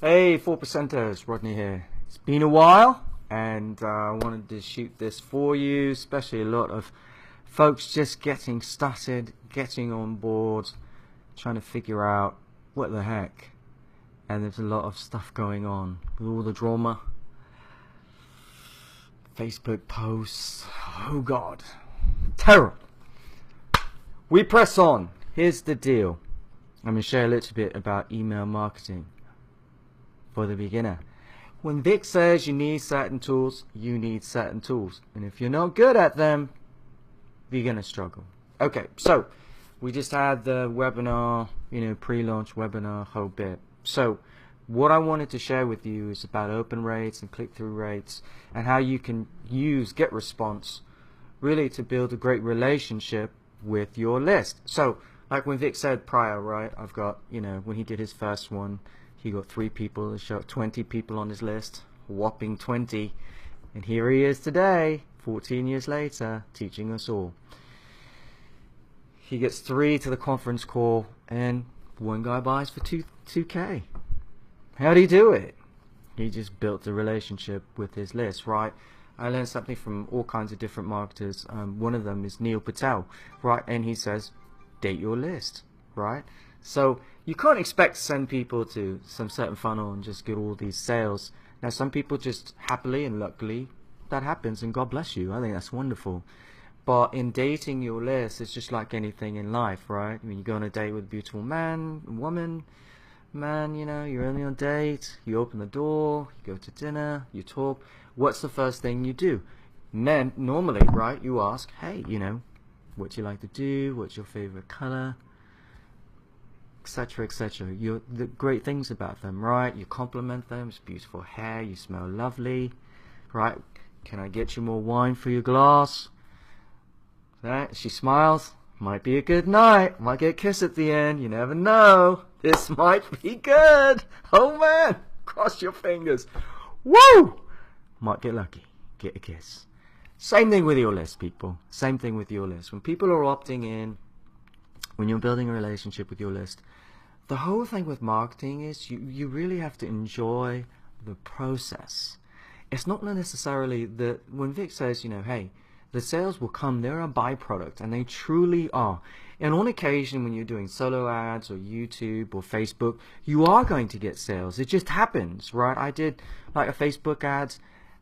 Hey, 4%ers, Rodney here. It's been a while, and I wanted to shoot this for you, especially a lot of folks just getting started, getting on board, trying to figure out what the heck. And there's a lot of stuff going on with all the drama, Facebook posts, oh God, terrible. We press on. Here's the deal. I'm going to share a little bit about email marketing for the beginner. When Vic says you need certain tools, you need certain tools. And if you're not good at them, you're going to struggle. Okay, so we just had the webinar, pre-launch webinar, whole bit. So what I wanted to share with you is about open rates and click-through rates and how you can use GetResponse really to build a great relationship with your list. So like when Vic said prior, right, I've got, when he did his first one, he got 3 people, he showed 20 people on his list, whopping 20. And here he is today, 14 years later, teaching us all. He gets 3 to the conference call, and one guy buys for 2K. How'd he do it? He just built a relationship with his list, right? I learned something from all kinds of different marketers. One of them is Neil Patel, right? And he says, date your list, right? So you can't expect to send people to some certain funnel and just get all these sales. Now some people just happily and luckily that happens, and God bless you. I think that's wonderful. But in dating your list, it's just like anything in life, right? I mean, you go on a date with a beautiful man, woman, man, you're only on a date, you open the door, you go to dinner, you talk. What's the first thing you do? Men, normally, right, you ask, hey, what do you like to do? What's your favorite color? Etc, etc. The great things about them, right? You compliment them. It's beautiful hair, you smell lovely, right? Can I get you more wine for your glass? Right? She smiles. Might be a good night. Might get a kiss at the end. You never know. This might be good. Oh man, cross your fingers. Woo! Might get lucky. Get a kiss. Same thing with your list, people. Same thing with your list. When people are opting in, when you're building a relationship with your list, the whole thing with marketing is you really have to enjoy the process. It's not necessarily that when Vic says, hey, the sales will come, they're a byproduct, and they truly are. And on occasion when you're doing solo ads or YouTube or Facebook, you are going to get sales. It just happens, right? I did like a Facebook ad,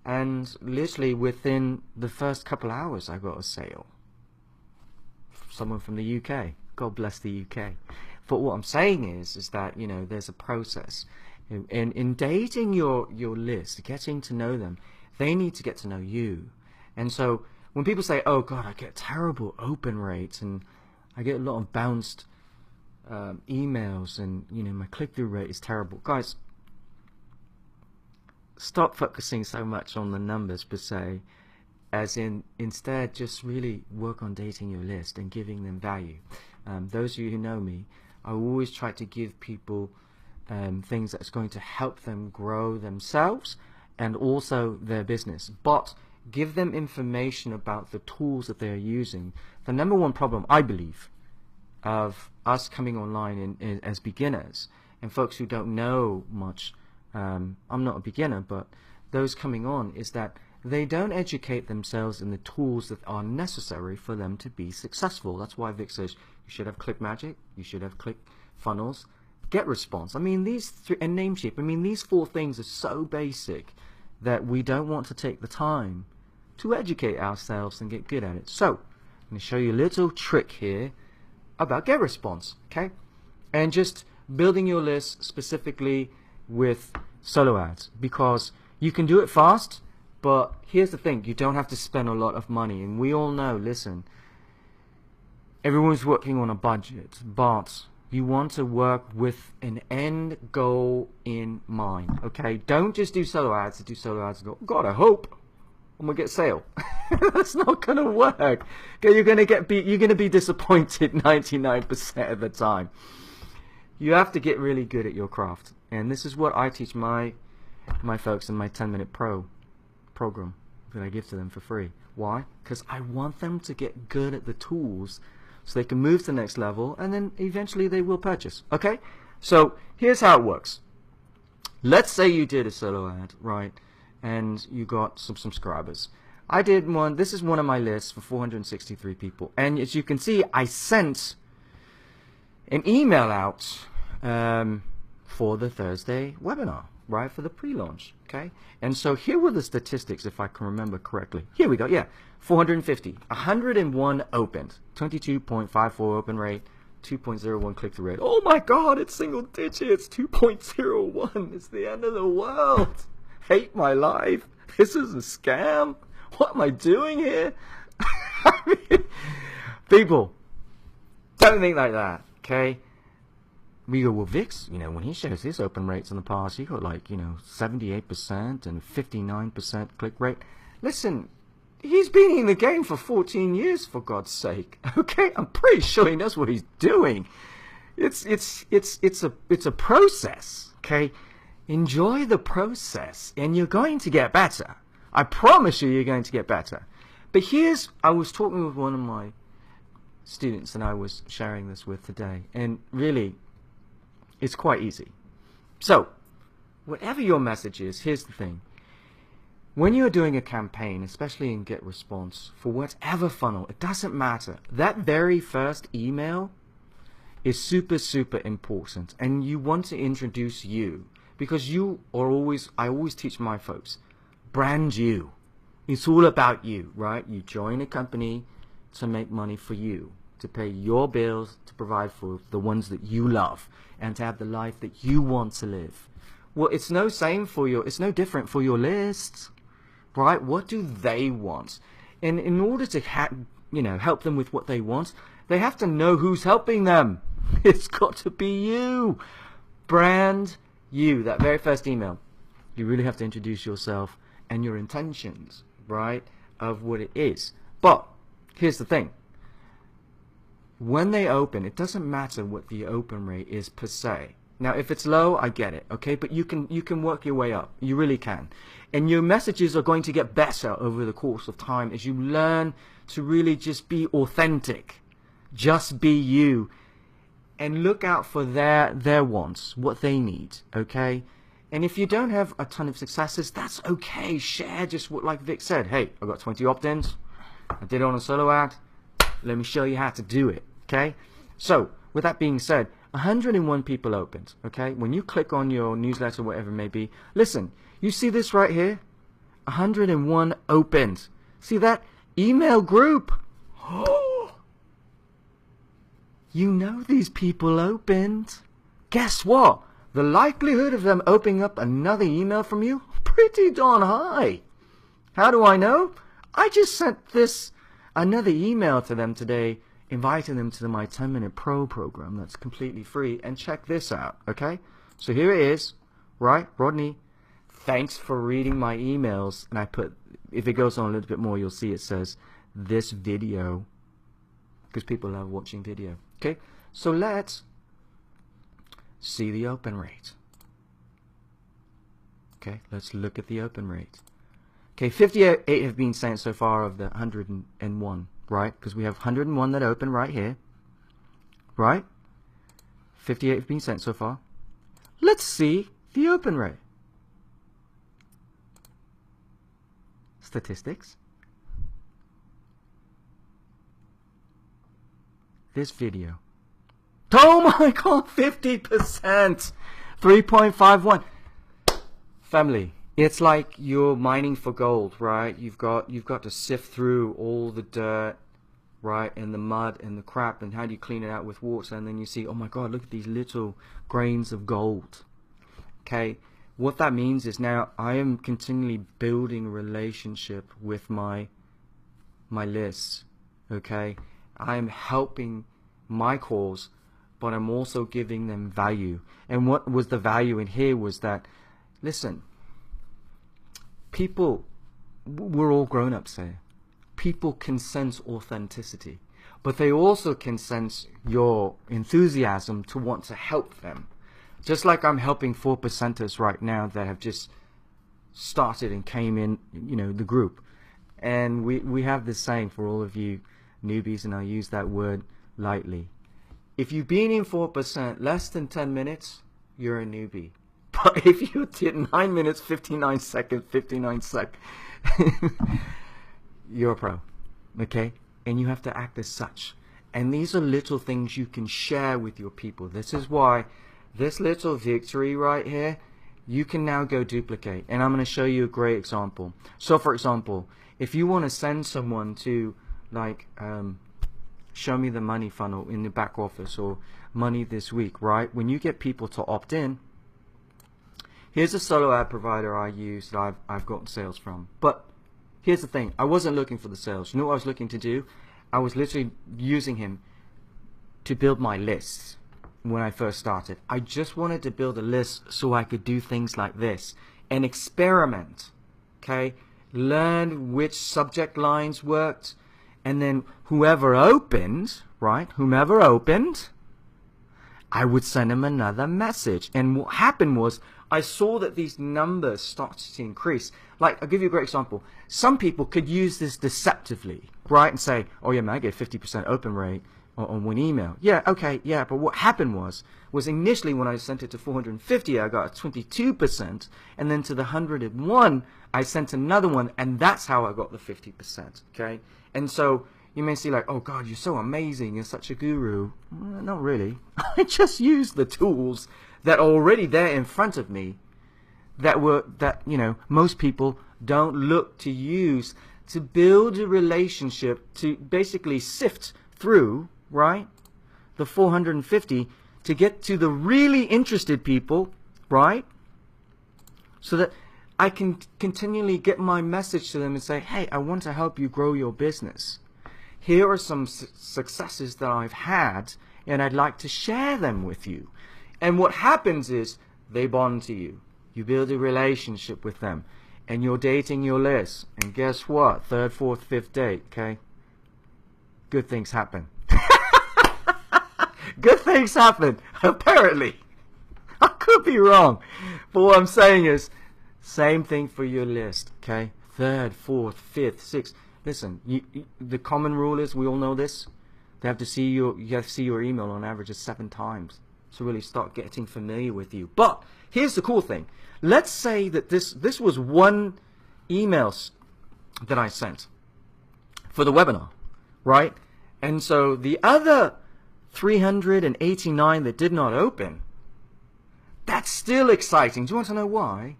and literally within the first couple hours I got a sale. Someone from the UK. God bless the UK. But what I'm saying is that, there's a process. In dating your list, getting to know them, they need to get to know you. And so when people say, oh God, I get terrible open rates and I get a lot of bounced emails and, my click-through rate is terrible. Guys, stop focusing so much on the numbers per se, as in instead just really work on dating your list and giving them value. Those of you who know me, I always try to give people things that's going to help them grow themselves and also their business, but give them information about the tools that they're using. The number one problem, I believe, of us coming online as beginners and folks who don't know much, I'm not a beginner, but those coming on, is that they don't educate themselves in the tools that are necessary for them to be successful. That's why Vic says you should have ClickMagick, you should have ClickFunnels, GetResponse. I mean, these 3, and Namecheap. I mean, these 4 things are so basic that we don't want to take the time to educate ourselves and get good at it. So I'm going to show you a little trick here about GetResponse, okay? And just building your list specifically with solo ads, because you can do it fast. But here's the thing, you don't have to spend a lot of money. And we all know, listen, everyone's working on a budget, but you want to work with an end goal in mind, okay? Don't just do solo ads to do solo ads and go, God, I hope I'm going to get a sale. That's not going to work. Okay, you're going to be disappointed 99% of the time. You have to get really good at your craft. And this is what I teach my folks in my 10-minute program that I give to them for free. Why? Because I want them to get good at the tools so they can move to the next level, and then eventually they will purchase. Okay? So here's how it works. Let's say you did a solo ad, right, and you got some subscribers. I did one. This is one of my lists for 463 people, and as you can see, I sent an email out for the Thursday webinar, right, for the pre-launch. Okay, and so here were the statistics, if I can remember correctly. Here we go. Yeah, 450, 101 opened, 22.54 open rate, 2.01 click-through rate. Oh my God, it's single digits. 2.01. It's the end of the world. Hate my life. This is a scam. What am I doing here? I mean, people, don't think like that. Okay. We go, well, Vix, when he shares his open rates in the past, he got like, 78% and 59% click rate. Listen, he's been in the game for 14 years, for God's sake. Okay, I'm pretty sure he knows what he's doing. It's a process. Okay, enjoy the process, and you're going to get better. I promise you're going to get better. But I was talking with one of my students, and I was sharing this with today, and really, it's quite easy. So, whatever your message is, here's the thing. When you're doing a campaign, especially in GetResponse, for whatever funnel, it doesn't matter. That very first email is super, super important. And you want to introduce you. Because I always teach my folks, brand you. It's all about you, right? You join a company to make money for you, to pay your bills, to provide for the ones that you love, and to have the life that you want to live. Well, it's no different for your lists. Right? What do they want? And in order to help them with what they want, they have to know who's helping them. It's got to be you. Brand you. That very first email. You really have to introduce yourself and your intentions, right, of what it is. But here's the thing. When they open, it doesn't matter what the open rate is per se. Now, if it's low, I get it, okay? But you can work your way up. You really can. And your messages are going to get better over the course of time as you learn to really just be authentic. Just be you. And look out for their wants, what they need, okay? And if you don't have a ton of successes, that's okay. Share just what, like Vic said, hey, I got 20 opt-ins. I did it on a solo ad. Let me show you how to do it, okay? So, with that being said, 101 people opened, okay? When you click on your newsletter, whatever it may be, listen, you see this right here? 101 opened. See that? Email group. You know these people opened. Guess what? The likelihood of them opening up another email from you, pretty darn high. How do I know? I just sent another email to them today, inviting them to my 10-minute pro program that's completely free. And check this out, okay? So here it is, right? Rodney, thanks for reading my emails. And I put, if it goes on a little bit more, you'll see it says this video, because people love watching video, okay? So let's see the open rate. Okay, let's look at the open rate. Okay, 58 have been sent so far of the 101. Right, because we have 101 that open right here, right? 58 have been sent so far. Let's see the open rate. Statistics. This video. Oh my God, 50%, 3.51. Family. It's like you're mining for gold, right? You've got to sift through all the dirt, right, and the mud and the crap, and how do you clean it out with water? And then you see, oh my God, look at these little grains of gold. Okay, what that means is now I am continually building a relationship with my lists. Okay, I am helping my cause, but I'm also giving them value. And what was the value in here was that, listen, people, we're all grown-ups here. People can sense authenticity, but they also can sense your enthusiasm to want to help them. Just like I'm helping 4%ers right now that have just started and came in, the group. And we have this saying for all of you newbies, and I use that word lightly. If you've been in 4% less than 10 minutes, you're a newbie. But if you did 9 minutes, 59 seconds, 59 seconds, you're a pro, okay? And you have to act as such. And these are little things you can share with your people. This is why this little victory right here, you can now go duplicate. And I'm going to show you a great example. So for example, if you want to send someone to like show me the money funnel in the back office or money this week, right? When you get people to opt in, here's a solo ad provider I use that I've gotten sales from. But here's the thing, I wasn't looking for the sales. You know what I was looking to do? I was literally using him to build my lists when I first started. I just wanted to build a list so I could do things like this and experiment, okay? Learn which subject lines worked, and then whoever opened, right, whomever opened, I would send him another message. And what happened was I saw that these numbers started to increase. Like, I'll give you a great example. Some people could use this deceptively, right, and say, oh yeah, man, I get 50% open rate on one email. Yeah, okay, yeah, but what happened was initially when I sent it to 450, I got a 22%, and then to the 101, I sent another one, and that's how I got the 50%, okay? And so you may see like, oh God, you're so amazing, you're such a guru. Not really. I just used the tools that are already there in front of me that you know, most people don't look to use to build a relationship, to basically sift through, right, the 450 to get to the really interested people, right, so that I can continually get my message to them and say, hey, I want to help you grow your business. Here are some successes that I've had, and I'd like to share them with you. And what happens is they bond to you. You build a relationship with them, and you're dating your list. And guess what? Third, fourth, fifth date, okay? Good things happen. Good things happen, apparently. I could be wrong. But what I'm saying is, same thing for your list, okay? Third, fourth, fifth, sixth. Listen, the common rule is, we all know this, you have to see your email on average 7 times to really start getting familiar with you. But here's the cool thing. Let's say that this was one email that I sent for the webinar, right? And so the other 389 that did not open, that's still exciting. Do you want to know why?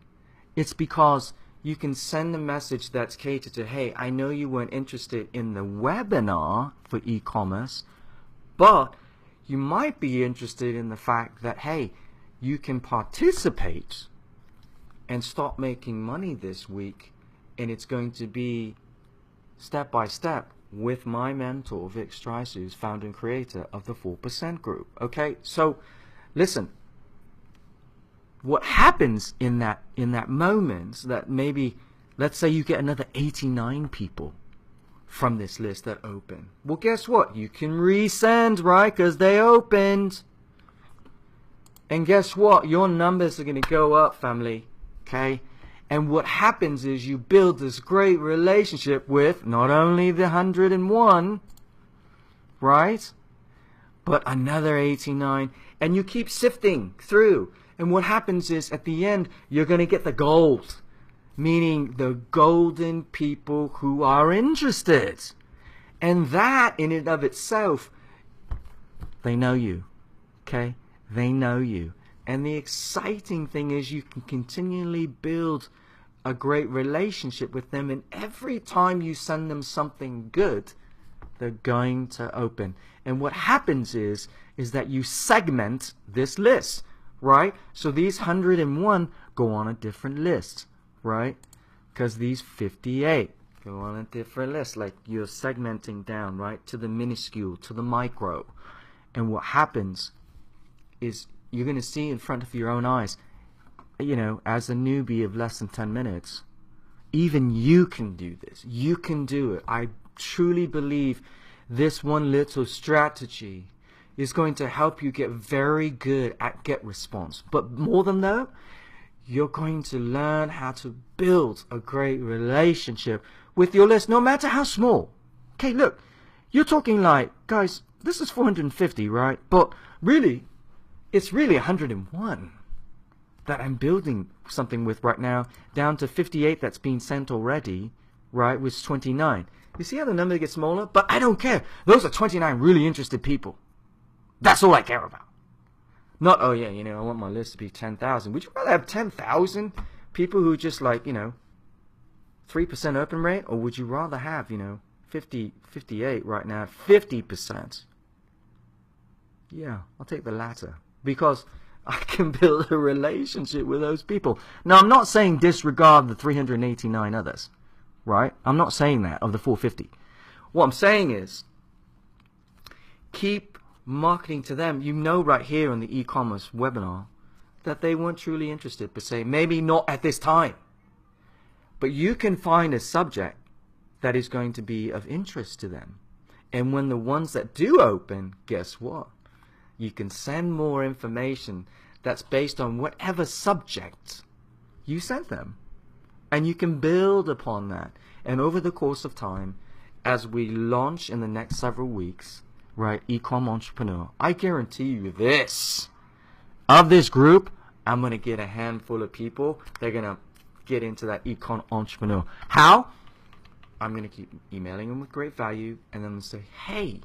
It's because you can send a message that's catered to, hey, I know you weren't interested in the webinar for e-commerce, but you might be interested in the fact that, hey, you can participate and start making money this week, and it's going to be step by step with my mentor, Vic Strice, who's founder and creator of the 4% Group. Okay, so listen, what happens in that moment, that maybe, let's say you get another 89 people from this list that open. Well, guess what? You can resend, right? Because they opened. And guess what? Your numbers are going to go up, family. Okay? And what happens is you build this great relationship with not only the 101, right? But another 89. And you keep sifting through. And what happens is, at the end, you're going to get the gold. Meaning the golden people who are interested. And that, in and of itself, they know you. Okay? They know you. And the exciting thing is you can continually build a great relationship with them, and every time you send them something good, they're going to open. And what happens is that you segment this list, right? So these 101 go on a different list, right? Because these 58 go on a different list. Like, you're segmenting down, right, to the minuscule, to the micro. And what happens is you're going to see in front of your own eyes, you know, as a newbie of less than 10 minutes, even you can do this. You can do it. I truly believe this one little strategy is going to help you get very good at get response. But more than that, you're going to learn how to build a great relationship with your list, no matter how small. Okay, look, you're talking like, guys, this is 450, right? But really, it's really 101. that I'm building something with right now, down to 58 that's been sent already, right, with 29. You see how the number gets smaller? But I don't care. Those are 29 really interested people. That's all I care about. Not, oh yeah, I want my list to be 10,000. Would you rather have 10,000 people who just 3% open rate? Or would you rather have, 58 right now, 50%? Yeah, I'll take the latter. Because I can build a relationship with those people. Now, I'm not saying disregard the 389 others, right? I'm not saying that, of the 450. What I'm saying is, keep marketing to them. Right here on the e-commerce webinar that they weren't truly interested per se. Maybe not at this time. But you can find a subject that is going to be of interest to them. And when the ones that do open, guess what? You can send more information that's based on whatever subject you sent them. And you can build upon that. And over the course of time, as we launch in the next several weeks, right, Ecom Entrepreneur, I guarantee you this. Of this group, I'm going to get a handful of people. They're going to get into that Ecom Entrepreneur. How? I'm going to keep emailing them with great value, and then say, hey,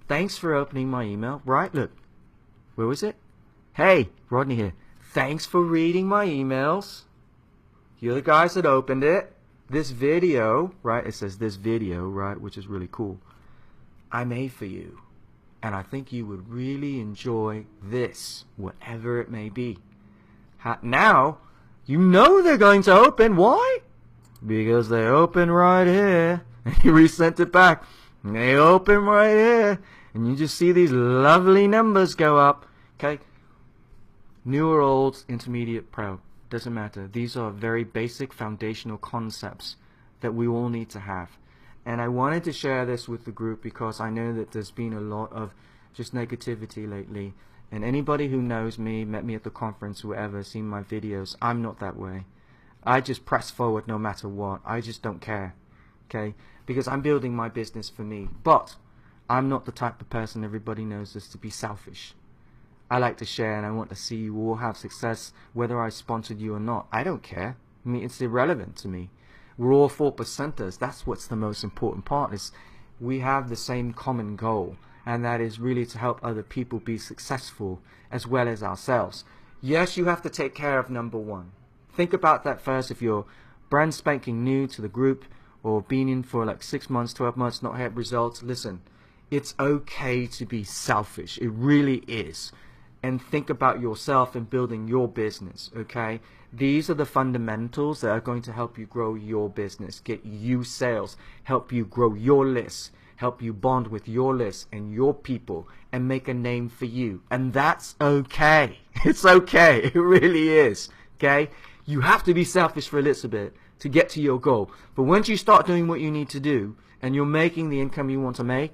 thanks for opening my email. Right, look, where was it? Hey, Rodney here. Thanks for reading my emails. You're the guys that opened it. This video, right, it says this video, right, which is really cool, I made for you. And I think you would really enjoy this, whatever it may be. Now, they're going to open. Why? Because they open right here. And you resent it back. And they open right here. And you just see these lovely numbers go up. Okay? New or old, intermediate, pro. Doesn't matter. These are very basic foundational concepts that we all need to have. And I wanted to share this with the group because I know that there's been a lot of just negativity lately. And anybody who knows me, met me at the conference, whoever, seen my videos, I'm not that way. I just press forward no matter what. I just don't care. Okay? Because I'm building my business for me. But I'm not the type of person, everybody knows this, to be selfish. I like to share and I want to see you all have success, whether I sponsored you or not. I don't care. I mean, it's irrelevant to me. We're all 4%ers. That's what's the most important part, is we have the same common goal, and that is really to help other people be successful as well as ourselves. Yes, you have to take care of number one. Think about that first. If you're brand spanking new to the group or been in for like 6 months, 12 months, not had results, listen, it's okay to be selfish. It really is. And think about yourself and building your business, okay? These are the fundamentals that are going to help you grow your business, get you sales, help you grow your list, help you bond with your list and your people, and make a name for you. And that's okay. It's okay. It really is, okay? You have to be selfish for a little bit to get to your goal. But once you start doing what you need to do, and you're making the income you want to make,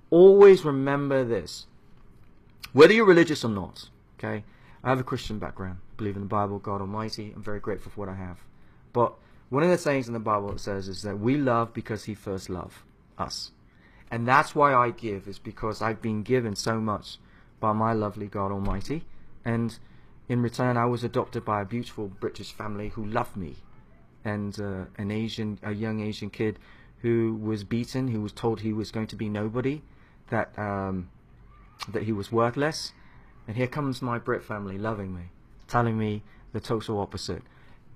always remember this. Whether you're religious or not, okay? I have a Christian background, believe in the Bible, God Almighty. I'm very grateful for what I have. But one of the sayings in the Bible it says is that we love because He first loved us. And that's why I give, is because I've been given so much by my lovely God Almighty. And in return, I was adopted by a beautiful British family who loved me. And a young Asian kid who was beaten, who was told he was going to be nobody, that he was worthless. And here comes my Brit family loving me, telling me the total opposite,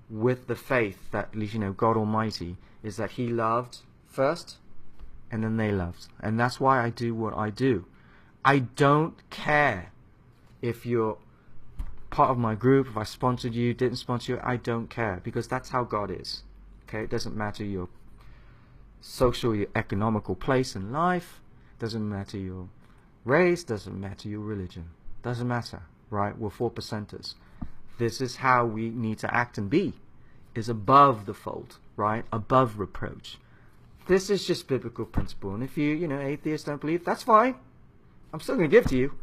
with the faith that, God Almighty is that He loved first and then they loved. And that's why I do what I do. I don't care if you're part of my group, if I sponsored you, didn't sponsor you, I don't care, because that's how God is. Okay, it doesn't matter your social, your economical place in life, doesn't matter your race, doesn't matter your religion, doesn't matter, right? We're 4%ers. This is how we need to act and be, is above the fold, right? Above reproach. This is just biblical principle. And if you, atheists don't believe, that's fine. I'm still going to give to you.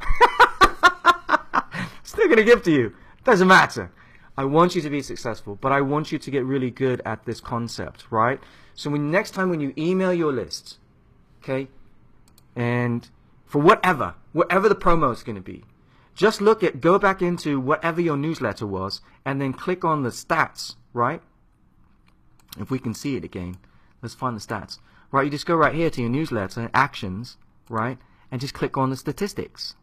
Still going to give to you. Doesn't matter. I want you to be successful, but I want you to get really good at this concept, right? So next time when you email your list, okay, and for whatever the promo is going to be, Just go back into whatever your newsletter was, and then click on the stats, right? If we can see it again, let's find the stats. Right, you just go right here to your newsletter, actions, right? And just click on the statistics,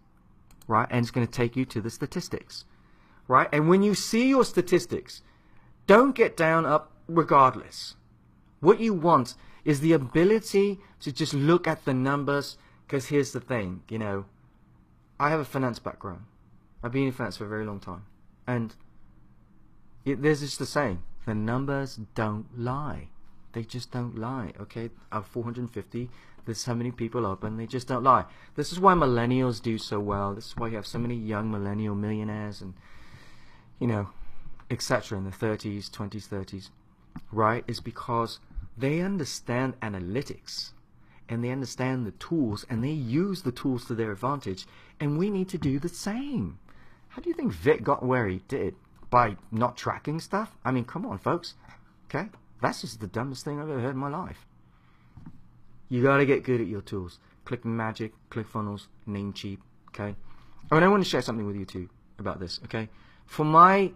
right? And it's going to take you to the statistics, right? And when you see your statistics, don't get down up regardless. What you want is the ability to just look at the numbers, because here's the thing, you know, I have a finance background. I've been in finance for a very long time. And there's just the saying, the numbers don't lie. They just don't lie, okay? Out of 450, there's how many people open, they just don't lie. This is why millennials do so well. This is why you have so many young millennial millionaires and, you know, etc. in the 30s, 20s, 30s, right? Is because they understand analytics and they understand the tools and they use the tools to their advantage, and we need to do the same. How do you think Vic got where he did? By not tracking stuff? I mean, come on, folks. Okay? That's just the dumbest thing I've ever heard in my life. You gotta get good at your tools. ClickMagick, ClickFunnels, Namecheap, okay? Oh, and I want to share something with you too about this, okay? For my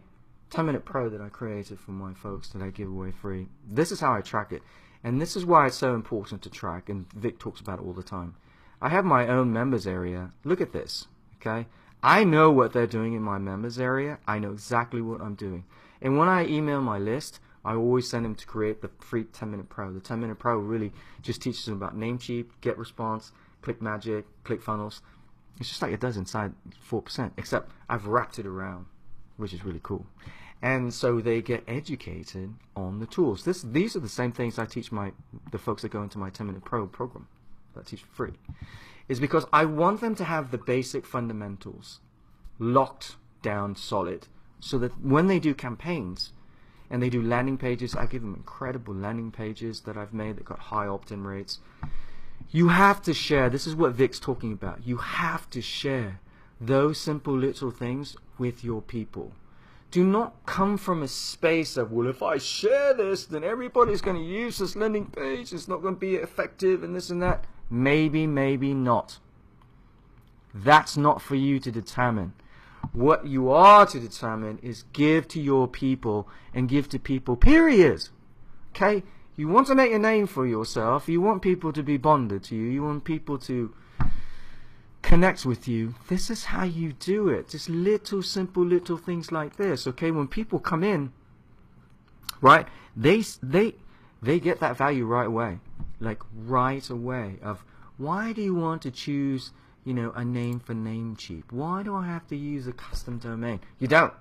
10-Minute Pro that I created for my folks that I give away free, this is how I track it. And this is why it's so important to track, and Vic talks about it all the time. I have my own members area. Look at this, okay? I know what they're doing in my members area. I know exactly what I'm doing. And when I email my list, I always send them to create the free 10-Minute Pro. The 10-Minute Pro really just teaches them about Namecheap, GetResponse, ClickMagick, ClickFunnels. It's just like it does inside 4%, except I've wrapped it around, which is really cool. And so they get educated on the tools. These are the same things I teach the folks that go into my 10-Minute Pro program that I teach for free. Is because I want them to have the basic fundamentals locked down solid, so that when they do campaigns and they do landing pages, I give them incredible landing pages that I've made that got high opt-in rates. You have to share, this is what Vic's talking about, you have to share those simple little things with your people. Do not come from a space of, well, if I share this, then everybody's going to use this landing page, it's not going to be effective and this and that. Maybe, maybe not. That's not for you to determine. What you are to determine is give to your people and give to people, period. Okay? You want to make a name for yourself, you want people to be bonded to you, you want people to connect with you. This is how you do it. Just little simple little things like this. Okay? When people come in, right, they get that value right away. Like right away of, why do you want to choose, you know, a name for Namecheap? Why do I have to use a custom domain? You don't.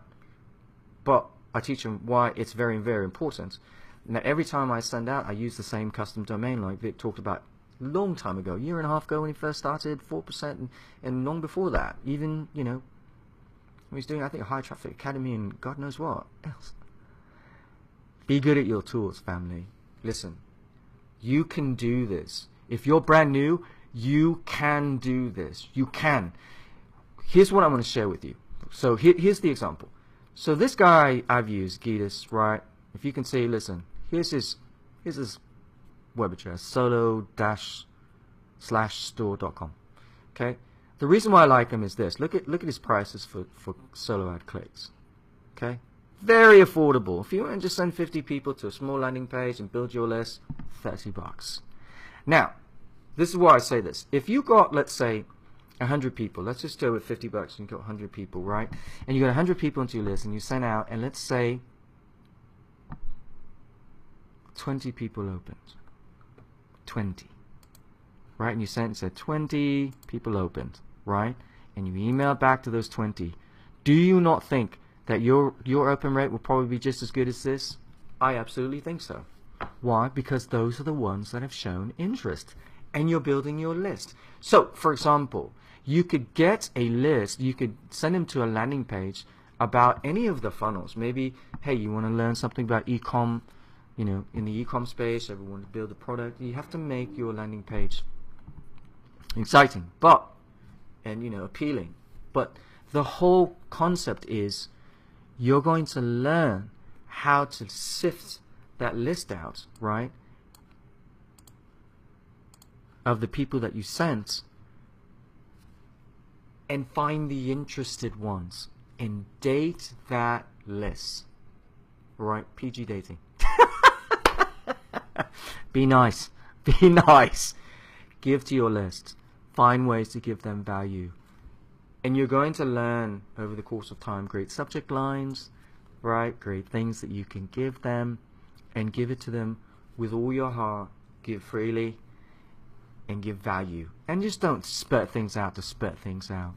But I teach them why it's very, very important. Now, every time I send out, I use the same custom domain like Vic talked about a long time ago, a year and a half ago when he first started, 4%, and long before that. Even, you know, he was doing, I think, a High Traffic Academy and God knows what else. Be good at your tools, family. Listen, you can do this. If you're brand new, you can do this. You can. Here's what I'm going to share with you. So here's the example. So this guy I've used, Gitas, right? If you can see, listen, here's his web address, solo-store.com. Okay? The reason why I like him is this. Look at his prices for solo ad clicks. Okay? Very affordable. If you want to just send 50 people to a small landing page and build your list, $30. Now, this is why I say this. If you got, let's say, 100 people, let's just go with $50 and you got 100 people, right? And you got 100 people into your list and you send out, and let's say 20 people opened. 20. Right? And you sent and said 20 people opened, right? And you emailed back to those 20. Do you not think that your open rate will probably be just as good as this? I absolutely think so. Why? Because those are the ones that have shown interest, and you're building your list. So, for example, you could get a list, you could send them to a landing page about any of the funnels. Maybe, hey, you want to learn something about e-com, you know, in the e-com space, everyone to build a product. You have to make your landing page exciting, and you know, appealing. But the whole concept is you're going to learn how to sift that list out, right, of the people that you sent, and find the interested ones and date that list. Right? PG dating. Be nice. Be nice. Give to your list. Find ways to give them value. And you're going to learn over the course of time great subject lines, right? Great things that you can give them, and give it to them with all your heart. Give freely and give value. And just don't spurt things out to spurt things out.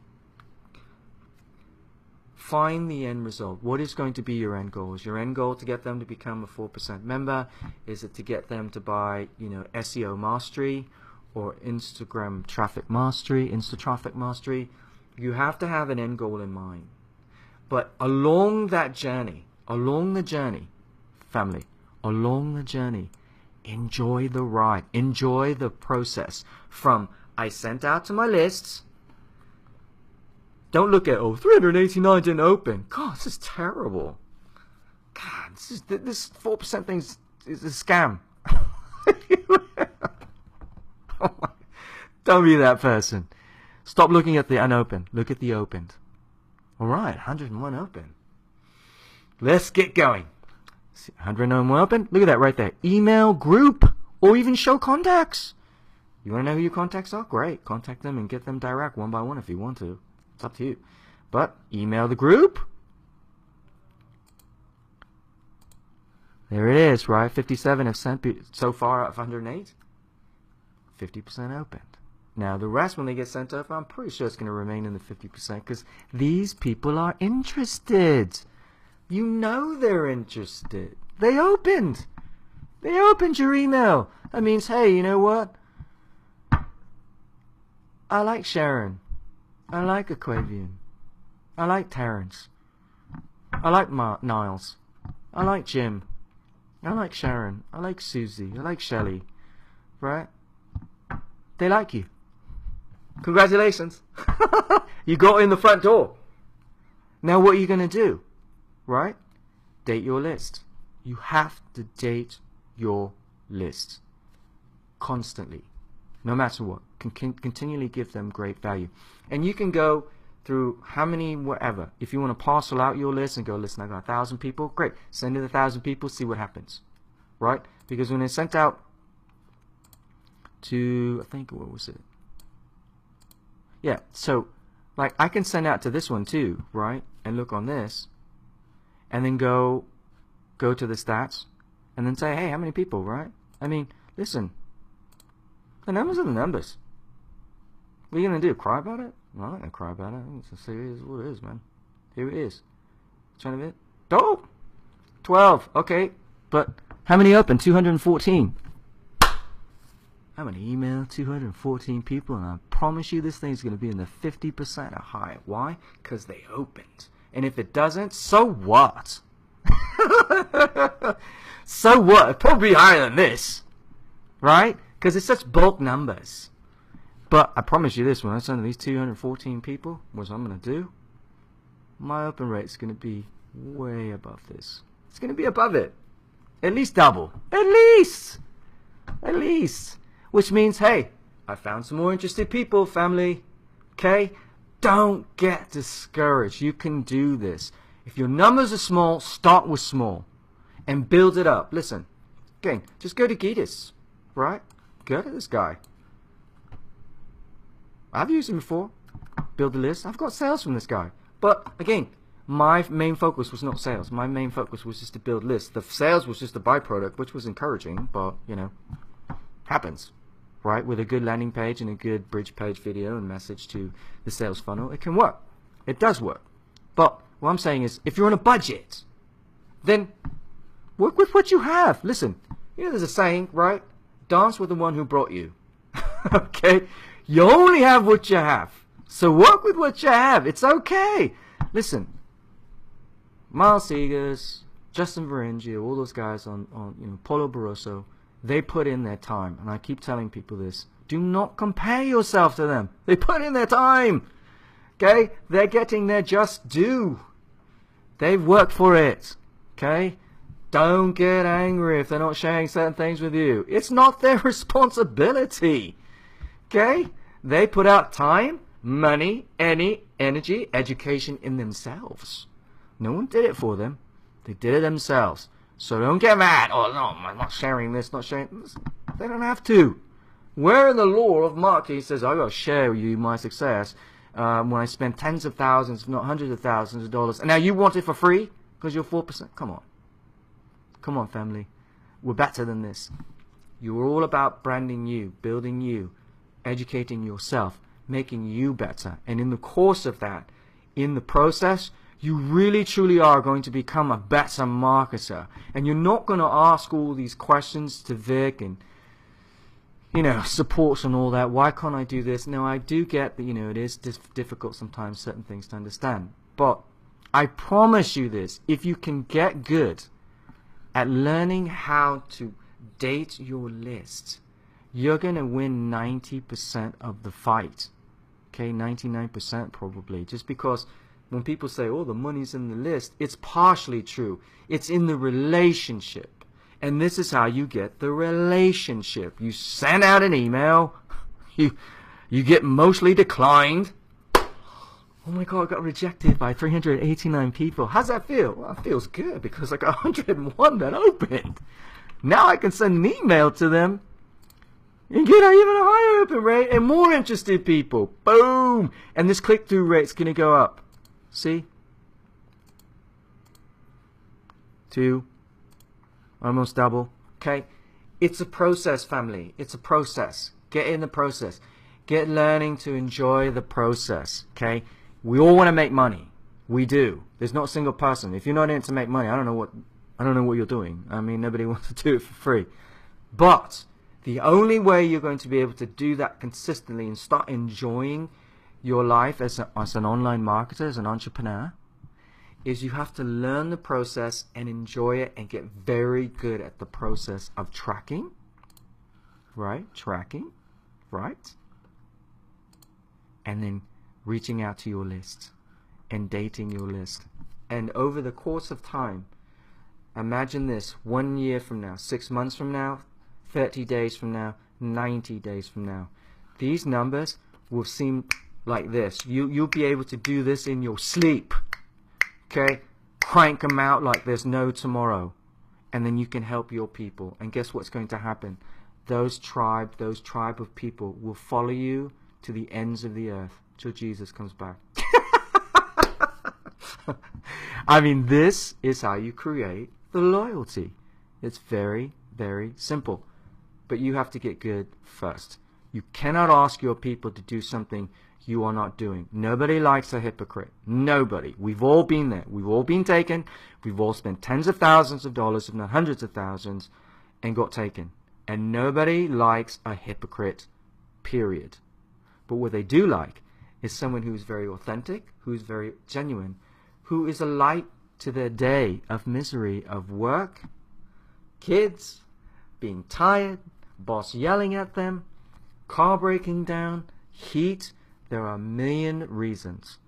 Find the end result. What is going to be your end goal? Is your end goal to get them to become a 4% member? Is it to get them to buy, SEO mastery or Instagram traffic mastery, Insta traffic mastery? You have to have an end goal in mind. But along that journey, family, along the journey, enjoy the ride, enjoy the process. From I sent out to my lists. Don't look at 389 didn't open. God, this is terrible. God, this 4% thing is a scam. Oh my. Don't be that person. Stop looking at the unopened. Look at the opened. All right, 101 open. Let's get going. 101 open. Look at that right there. Email, group, or even show contacts. You want to know who your contacts are? Great. Contact them and get them direct one by one if you want to. It's up to you. But email the group. There it is, right? 57 have sent so far out of 108. 50% opened. Now the rest, when they get sent over, I'm pretty sure it's going to remain in the 50% because these people are interested. You know they're interested. They opened. They opened your email. That means, hey, you know what? I like Sharon. I like Aquavian. I like Terrence. I like Niles. I like Jim. I like Sharon. I like Susie. I like Shelley. Right? They like you. Congratulations. You got in the front door. Now what are you going to do? Right? Date your list. You have to date your list. Constantly. No matter what. Continually give them great value. And you can go through how many, whatever. If you want to parcel out your list and go, listen, I got 1,000 people. Great. Send it 1,000 people. See what happens. Right? Because when it's sent out to, I think, what was it? Yeah, so like I can send out to this one too, right? And look on this, and then go to the stats, and then say, hey, how many people, right? I mean, listen, the numbers are the numbers. What are you gonna do? Cry about it? No, I'm not gonna cry about it. It's serious what it is, man. Here it is. Trying to bit. Oh, 12. Okay, but how many open? 214. I'm going to email 214 people, and I promise you this thing's going to be in the 50% or higher. Why? Because they opened. And if it doesn't, so what? So what? It'll probably be higher than this. Right? Because it's such bulk numbers. But I promise you this, when I send these 214 people, what I'm going to do, my open rate's going to be way above this. It's going to be above it. At least double. At least. At least. Which means, hey, I found some more interested people, family. Okay? Don't get discouraged. You can do this. If your numbers are small, start with small. And build it up. Listen. Again, just go to Gitas. Right? Go to this guy. I've used him before. Build a list. I've got sales from this guy. But, again, my main focus was not sales. My main focus was just to build lists. The sales was just a byproduct, which was encouraging, but, happens. Right, with a good landing page and a good bridge page video and message to the sales funnel, it can work. It does work. But what I'm saying is, if you're on a budget, then work with what you have. Listen, there's a saying, right? Dance with the one who brought you. Okay? You only have what you have. So work with what you have. It's okay. Listen, Miles Segars, Justin Varengio, all those guys on Paulo Barroso, they put in their time, and I keep telling people this. Do not compare yourself to them. They put in their time. Okay? They're getting their just due. They've worked for it. Okay? Don't get angry if they're not sharing certain things with you. It's not their responsibility. Okay? They put out time. money, energy, education in themselves. No one did it for them. They did it themselves. So don't get mad. Oh, no, I'm not sharing this, not sharing this. They don't have to. Where in the law of marketing says, I got to share with you my success when I spend tens of thousands, if not hundreds of thousands of dollars, and now you want it for free because you're 4%? Come on. Come on, family. We're better than this. You're all about branding you, building you, educating yourself, making you better. And in the course of that, in the process, you really truly are going to become a better marketer. And you're not going to ask all these questions to Vic and, you know, supports and all that. Why can't I do this? Now, I do get that, you know, it is difficult sometimes, certain things to understand. But I promise you this, if you can get good at learning how to date your list, you're going to win 90% of the fight. Okay, 99% probably. Just because when people say, oh, the money's in the list, it's partially true. It's in the relationship. And this is how you get the relationship. You send out an email, you get mostly declined. Oh my God, I got rejected by 389 people. How's that feel? Well, it feels good because I got 101 that opened. Now I can send an email to them and get even a higher open rate and more interested people. Boom! And this click-through rate's going to go up. See? 2. Almost double. Okay? It's a process, family. It's a process. Get in the process. Get learning to enjoy the process. Okay? We all want to make money. We do. There's not a single person. If you're not in it to make money, I don't know what you're doing. I mean, nobody wants to do it for free. But the only way you're going to be able to do that consistently and start enjoying your life as an online marketer, as an entrepreneur, is you have to learn the process and enjoy it and get very good at the process of tracking. Right? Tracking. Right? And then reaching out to your list and dating your list. And over the course of time, imagine this, 1 year from now, 6 months from now, 30 days from now, 90 days from now. These numbers will seem like this. You'll be able to do this in your sleep. Okay? Crank them out like there's no tomorrow. And then you can help your people. And guess what's going to happen? Those tribe of people will follow you to the ends of the earth till Jesus comes back. I mean, this is how you create the loyalty. It's very, very simple. But you have to get good first. You cannot ask your people to do something you are not doing. Nobody likes a hypocrite. Nobody. We've all been there. We've all been taken. We've all spent tens of thousands of dollars, if not hundreds of thousands, and got taken. And nobody likes a hypocrite, period. But what they do like is someone who's very authentic, who's very genuine, who is a light to their day of misery, of work, kids, being tired, boss yelling at them, car breaking down, heat. There are a million reasons.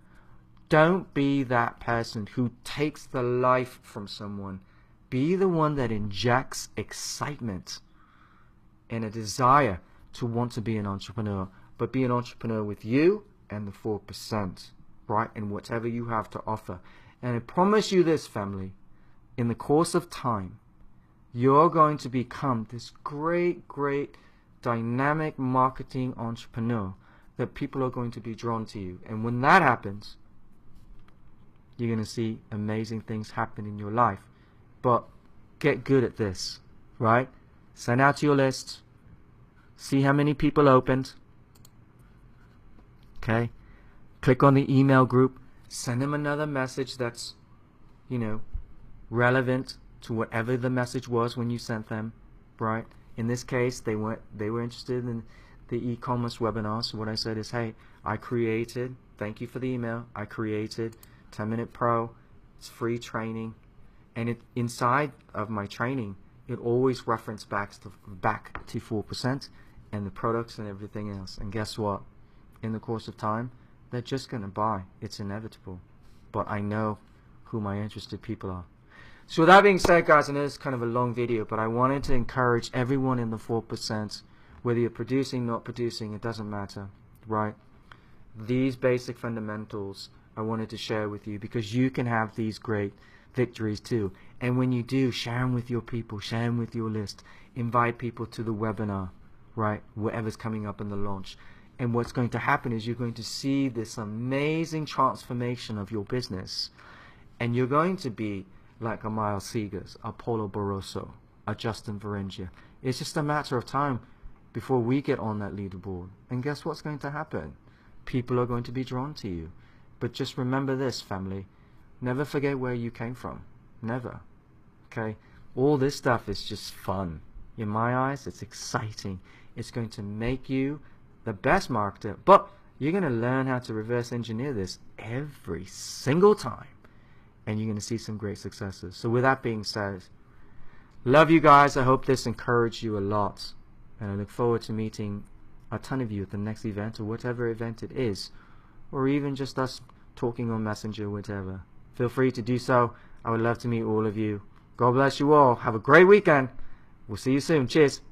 Don't be that person who takes the life from someone. Be the one that injects excitement and a desire to want to be an entrepreneur. But be an entrepreneur with you and the 4%, right? And whatever you have to offer. And I promise you this, family, in the course of time, you're going to become this great, great dynamic marketing entrepreneur that people are going to be drawn to you. And when that happens, you're going to see amazing things happen in your life. But get good at this, right? Send out your list. See how many people opened. Okay? Click on the email group. Send them another message that's, you know, relevant to whatever the message was when you sent them, right? In this case, they were interested in the e-commerce webinar. So what I said is, hey, thank you for the email. I created 10-Minute Pro. It's free training. And inside of my training, it always referenced back to 4% and the products and everything else. And guess what? In the course of time, they're just going to buy. It's inevitable. But I know who my interested people are. So with that being said, guys, I know it's kind of a long video, but I wanted to encourage everyone in the 4%, whether you're producing, not producing, it doesn't matter, right? these basic fundamentals I wanted to share with you, because you can have these great victories too. And when you do, share them with your people, share them with your list, invite people to the webinar, right, whatever's coming up in the launch. And what's going to happen is you're going to see this amazing transformation of your business, and you're going to be like a Miles Segars, a Paulo Barroso, a Justin Varengia. It's just a matter of time before we get on that leaderboard. And guess what's going to happen? People are going to be drawn to you. But just remember this, family. Never forget where you came from. Never. Okay? All this stuff is just fun. In my eyes, it's exciting. It's going to make you the best marketer. But you're going to learn how to reverse engineer this every single time. And you're going to see some great successes. So with that being said, love you guys. I hope this encouraged you a lot. And I look forward to meeting a ton of you at the next event, or whatever event it is. Or even just us talking on Messenger, whatever. Feel free to do so. I would love to meet all of you. God bless you all. Have a great weekend. We'll see you soon. Cheers.